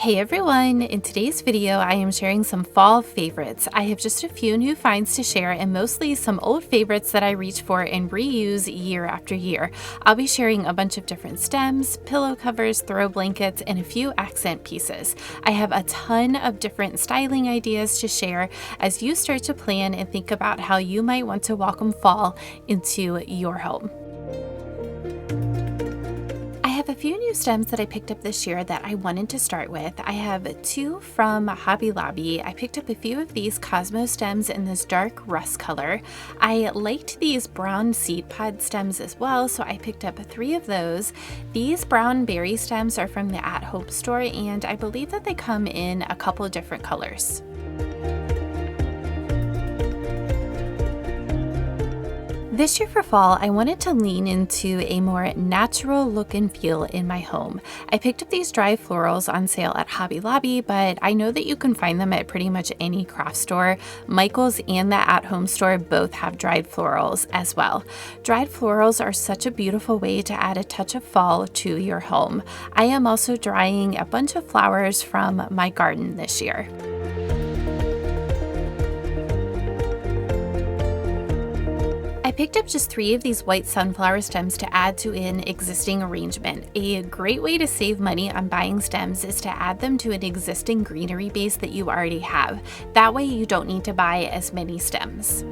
Hey everyone! In today's video, I am sharing some fall favorites. I have just a few new finds to share and mostly some old favorites that I reach for and reuse year after year. I'll be sharing a bunch of different stems, pillow covers, throw blankets, and a few accent pieces. I have a ton of different styling ideas to share as you start to plan and think about how you might want to welcome fall into your home. I have a few new stems that I picked up this year that I wanted to start with. I have two from Hobby Lobby. I picked up a few of these Cosmo stems in this dark rust color. I liked these brown seed pod stems as well, so I picked up three of those. These brown berry stems are from the At Home store, and I believe that they come in a couple different colors. This year for fall, I wanted to lean into a more natural look and feel in my home. I picked up these dried florals on sale at Hobby Lobby, but I know that you can find them at pretty much any craft store. Michael's and the At Home store both have dried florals as well. Dried florals are such a beautiful way to add a touch of fall to your home. I am also drying a bunch of flowers from my garden this year. I picked up just three of these white sunflower stems to add to an existing arrangement. A great way to save money on buying stems is to add them to an existing greenery base that you already have. That way you don't need to buy as many stems.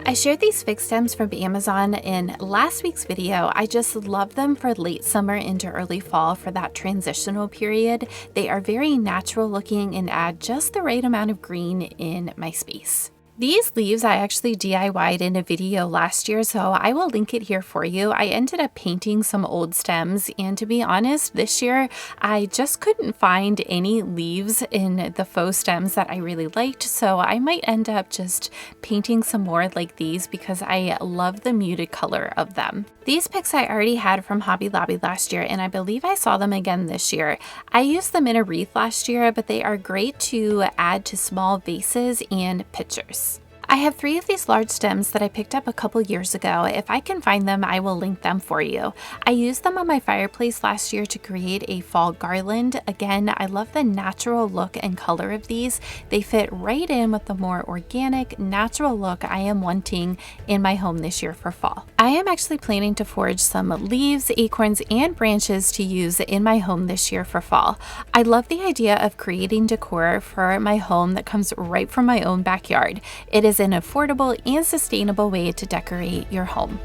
I shared these fig stems from Amazon in last week's video. I just love them for late summer into early fall for that transitional period. They are very natural looking and add just the right amount of green in my space. These leaves I actually DIY'd in a video last year, so I will link it here for you. I ended up painting some old stems, and to be honest, this year I just couldn't find any leaves in the faux stems that I really liked, so I might end up just painting some more like these because I love the muted color of them. These picks I already had from Hobby Lobby last year, and I believe I saw them again this year. I used them in a wreath last year, but they are great to add to small vases and pitchers. I have three of these large stems that I picked up a couple years ago. If I can find them, I will link them for you. I used them on my fireplace last year to create a fall garland. Again, I love the natural look and color of these. They fit right in with the more organic, natural look I am wanting in my home this year for fall. I am actually planning to forage some leaves, acorns, and branches to use in my home this year for fall. I love the idea of creating decor for my home that comes right from my own backyard. It is an affordable and sustainable way to decorate your home.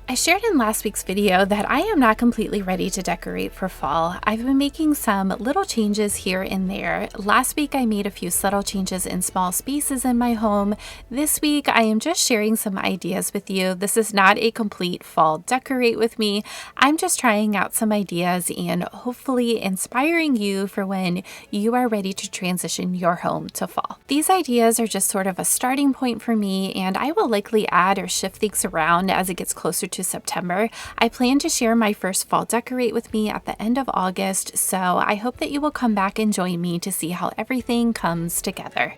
I shared in last week's video that I am not completely ready to decorate for fall. I've been making some little changes here and there. Last week I made a few subtle changes in small spaces in my home. This week I am just sharing some ideas with you. This is not a complete fall decorate with me. I'm just trying out some ideas and hopefully inspiring you for when you are ready to transition your home to fall. These ideas are just sort of a starting point for me, and I will likely add or shift things around as it gets closer to September. I plan to share my first fall decorate with me at the end of August, so I hope that you will come back and join me to see how everything comes together.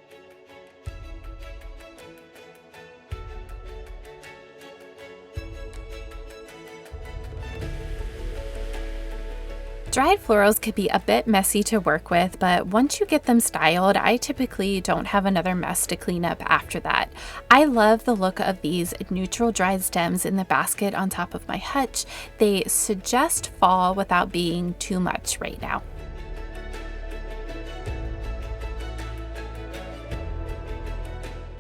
Dried florals can be a bit messy to work with, but once you get them styled, I typically don't have another mess to clean up after that. I love the look of these neutral dried stems in the basket on top of my hutch. They suggest fall without being too much right now.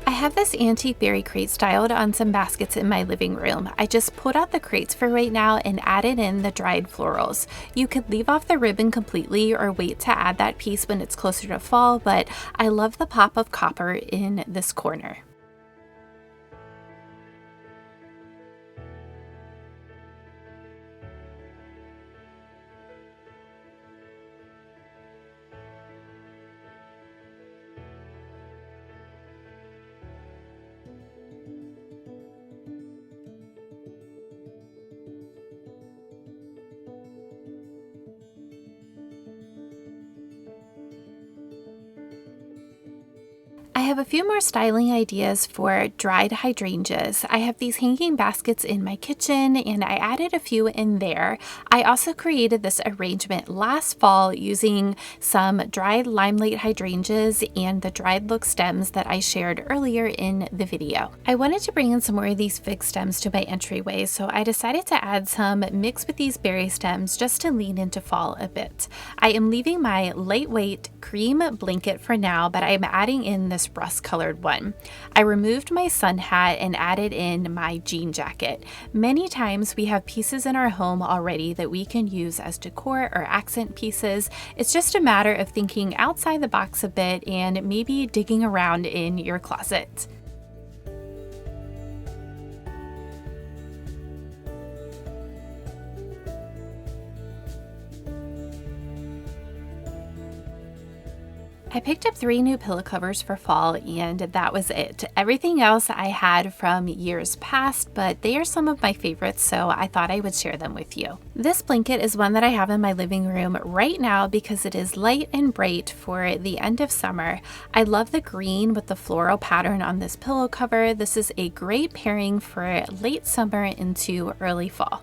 I have this antique berry crate styled on some baskets in my living room. I just pulled out the crates for right now and added in the dried florals. You could leave off the ribbon completely or wait to add that piece when it's closer to fall, but I love the pop of copper in this corner. have a few more styling ideas for dried hydrangeas. I have these hanging baskets in my kitchen and I added a few in there. I also created this arrangement last fall using some dried limelight hydrangeas and the dried look stems that I shared earlier in the video. I wanted to bring in some more of these fig stems to my entryway, so I decided to add some mixed with these berry stems just to lean into fall a bit. I am leaving my lightweight cream blanket for now, but I'm adding in this rust colored one. I removed my sun hat and added in my jean jacket. Many times we have pieces in our home already that we can use as decor or accent pieces. It's just a matter of thinking outside the box a bit and maybe digging around in your closet. I picked up 3 new pillow covers for fall and that was it. Everything else I had from years past, but they are some of my favorites, so I thought I would share them with you. This blanket is one that I have in my living room right now because it is light and bright for the end of summer. I love the green with the floral pattern on this pillow cover. This is a great pairing for late summer into early fall.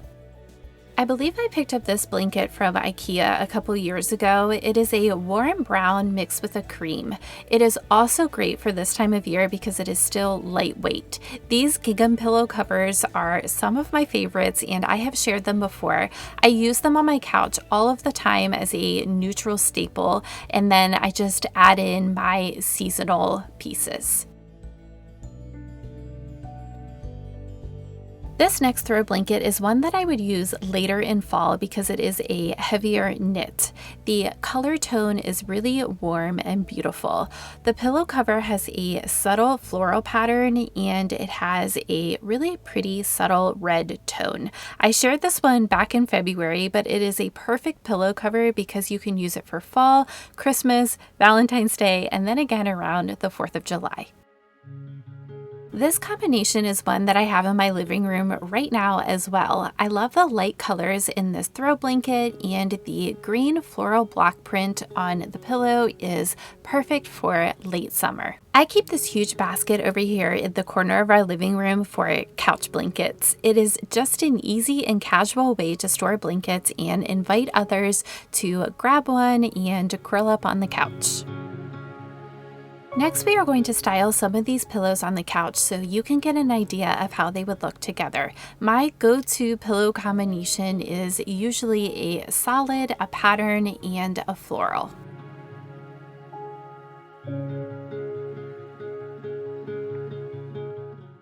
I believe I picked up this blanket from IKEA a couple years ago. It is a warm brown mixed with a cream. It is also great for this time of year because it is still lightweight. These gingham pillow covers are some of my favorites and I have shared them before. I use them on my couch all of the time as a neutral staple, and then I just add in my seasonal pieces. This next throw blanket is one that I would use later in fall because it is a heavier knit. The color tone is really warm and beautiful. The pillow cover has a subtle floral pattern and it has a really pretty subtle red tone. I shared this one back in February, but it is a perfect pillow cover because you can use it for fall, Christmas, Valentine's Day, and then again around the 4th of July. This combination is one that I have in my living room right now as well. I love the light colors in this throw blanket, and the green floral block print on the pillow is perfect for late summer. I keep this huge basket over here in the corner of our living room for couch blankets. It is just an easy and casual way to store blankets and invite others to grab one and curl up on the couch. Next, we are going to style some of these pillows on the couch so you can get an idea of how they would look together. My go-to pillow combination is usually a solid, a pattern, and a floral.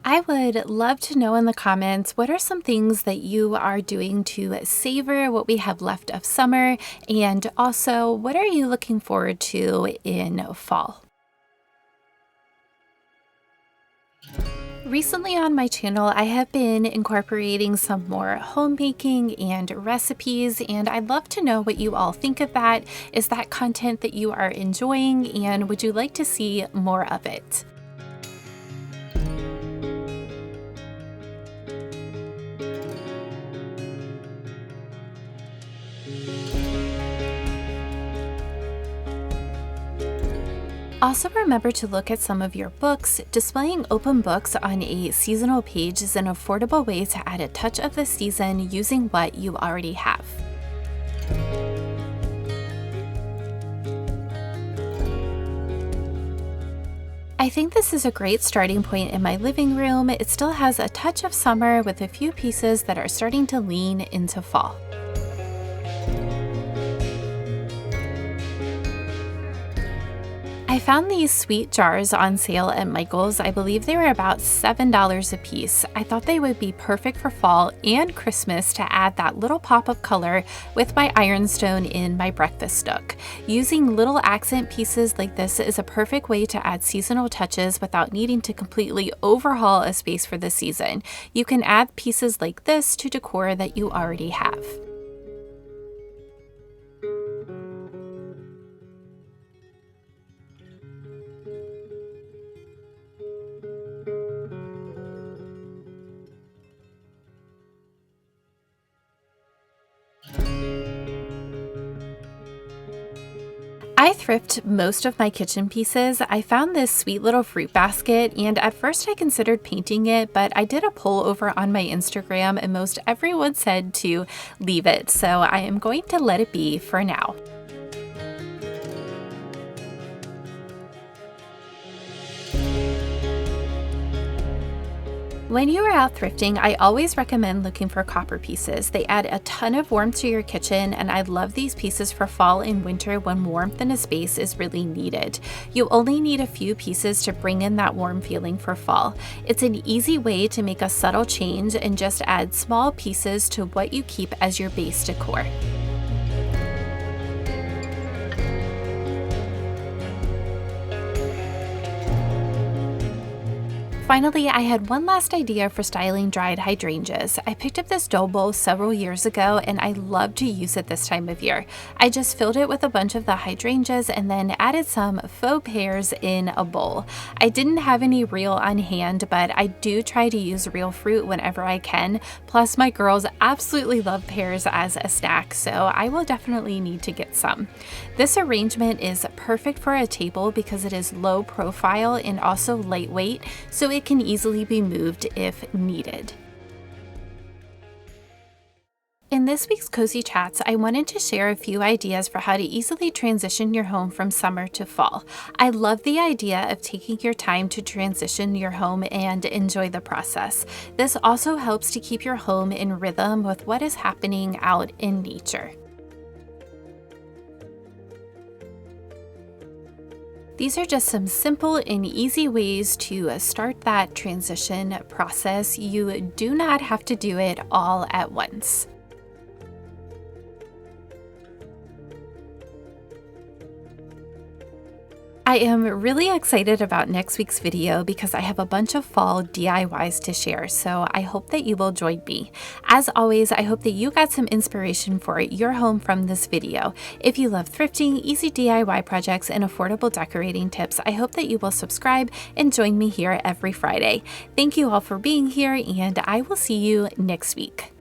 I would love to know in the comments, what are some things that you are doing to savor what we have left of summer, and also what are you looking forward to in fall? Recently on my channel, I have been incorporating some more homemaking and recipes, and I'd love to know what you all think of that. Is that content that you are enjoying, and would you like to see more of it? Also remember to look at some of your books. Displaying open books on a seasonal page is an affordable way to add a touch of the season using what you already have. I think this is a great starting point in my living room. It still has a touch of summer with a few pieces that are starting to lean into fall. I found these sweet jars on sale at Michael's. I believe they were about $7 a piece. I thought they would be perfect for fall and Christmas to add that little pop of color with my ironstone in my breakfast nook. Using little accent pieces like this is a perfect way to add seasonal touches without needing to completely overhaul a space for the season. You can add pieces like this to decor that you already have. I thrift most of my kitchen pieces, I found this sweet little fruit basket, and at first I considered painting it, but I did a poll over on my Instagram and most everyone said to leave it, so I am going to let it be for now. When you are out thrifting, I always recommend looking for copper pieces. They add a ton of warmth to your kitchen, and I love these pieces for fall and winter when warmth in a space is really needed. You only need a few pieces to bring in that warm feeling for fall. It's an easy way to make a subtle change and just add small pieces to what you keep as your base decor. Finally, I had one last idea for styling dried hydrangeas. I picked up this dough bowl several years ago and I love to use it this time of year. I just filled it with a bunch of the hydrangeas and then added some faux pears in a bowl. I didn't have any real on hand, but I do try to use real fruit whenever I can. Plus, my girls absolutely love pears as a snack, so I will definitely need to get some. This arrangement is perfect for a table because it is low profile and also lightweight, so it can easily be moved if needed. In this week's Cozy Chats, I wanted to share a few ideas for how to easily transition your home from summer to fall. I love the idea of taking your time to transition your home and enjoy the process. This also helps to keep your home in rhythm with what is happening out in nature. These are just some simple and easy ways to start that transition process. You do not have to do it all at once. I am really excited about next week's video because I have a bunch of fall DIYs to share, so I hope that you will join me. As always, I hope that you got some inspiration for your home from this video. If you love thrifting, easy DIY projects, and affordable decorating tips, I hope that you will subscribe and join me here every Friday. Thank you all for being here, and I will see you next week.